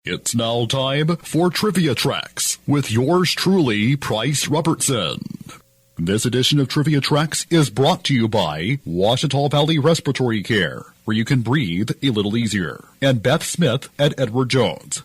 It's now time for Trivia Tracks with yours truly, Price Robertson. This edition of Trivia Tracks is brought to you by Washita Valley Respiratory Care, where you can breathe a little easier, and Beth Smith at Edward Jones.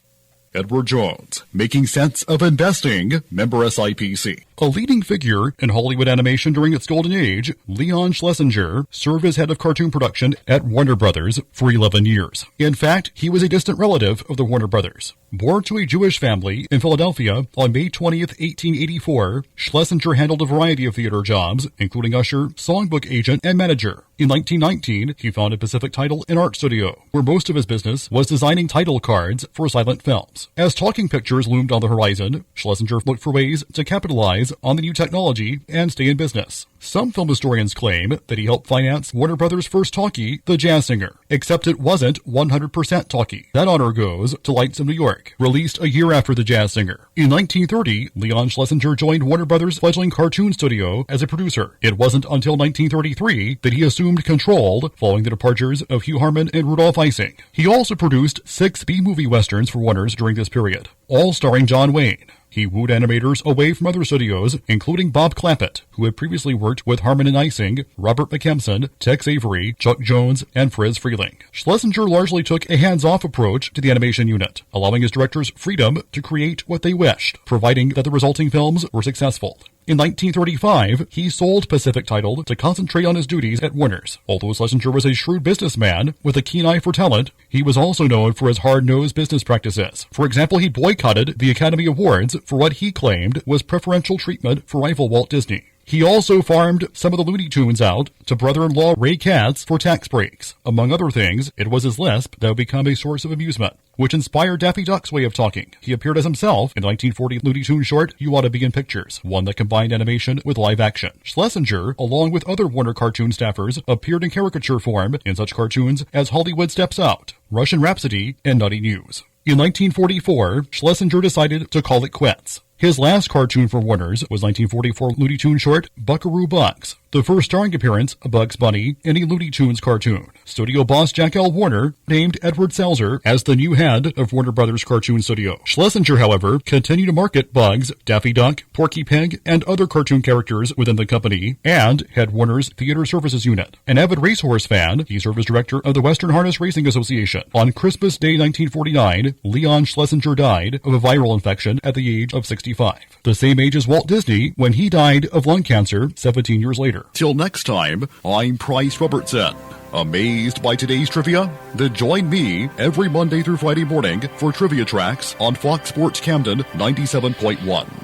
Edward Jones, making sense of investing, member SIPC. A leading figure in Hollywood animation during its golden age, Leon Schlesinger served as head of cartoon production at Warner Brothers for 11 years. In fact, he was a distant relative of the Warner Brothers. Born to a Jewish family in Philadelphia on May 20th, 1884, Schlesinger handled a variety of theater jobs, including usher, songbook agent, and manager. In 1919, he founded Pacific Title and Art Studio, where most of his business was designing title cards for silent films. As talking pictures loomed on the horizon, Schlesinger looked for ways to capitalize on the new technology and stay in business. Some film historians claim that he helped finance Warner Brothers' first talkie, The Jazz Singer, except it wasn't 100% talkie. That honor goes to Lights of New York, released a year after The Jazz Singer. In 1930, Leon Schlesinger joined Warner Brothers' fledgling cartoon studio as a producer. It wasn't until 1933 that he assumed control following the departures of Hugh Harman and Rudolf Ising. He also produced 6 B-movie westerns for Warner's during this period, all starring John Wayne. He wooed animators away from other studios, including Bob Clampett, who had previously worked with Harman and Ising, Robert McKempson, Tex Avery, Chuck Jones, and Friz Freleng. Schlesinger largely took a hands-off approach to the animation unit, allowing his directors freedom to create what they wished, providing that the resulting films were successful. In 1935, he sold Pacific Title to concentrate on his duties at Warner's. Although Schlesinger was a shrewd businessman with a keen eye for talent, he was also known for his hard-nosed business practices. For example, he boycotted the Academy Awards for what he claimed was preferential treatment for rival Walt Disney. He also farmed some of the Looney Tunes out to brother-in-law Ray Katz for tax breaks. Among other things, it was his lisp that would become a source of amusement, which inspired Daffy Duck's way of talking. He appeared as himself in the 1940 Looney Tunes short, You Ought to Be in Pictures, one that combined animation with live action. Schlesinger, along with other Warner cartoon staffers, appeared in caricature form in such cartoons as Hollywood Steps Out, Russian Rhapsody, and Nutty News. In 1944, Schlesinger decided to call it quits. His last cartoon for Warner's was 1944 Looney Tunes short, Buckaroo Bugs, the first starring appearance of Bugs Bunny in a Looney Tunes cartoon. Studio boss Jack L. Warner named Edward Selzer as the new head of Warner Brothers Cartoon Studio. Schlesinger, however, continued to market Bugs, Daffy Duck, Porky Pig, and other cartoon characters within the company, and had Warner's Theater Services Unit. An avid racehorse fan, he served as director of the Western Harness Racing Association. On Christmas Day 1949, Leon Schlesinger died of a viral infection at the age of 65, the same age as Walt Disney when he died of lung cancer 17 years later. Till next time, I'm Price Robertson. Amazed by today's trivia? Then join me every Monday through Friday morning for Trivia Tracks on Fox Sports Camden 97.1.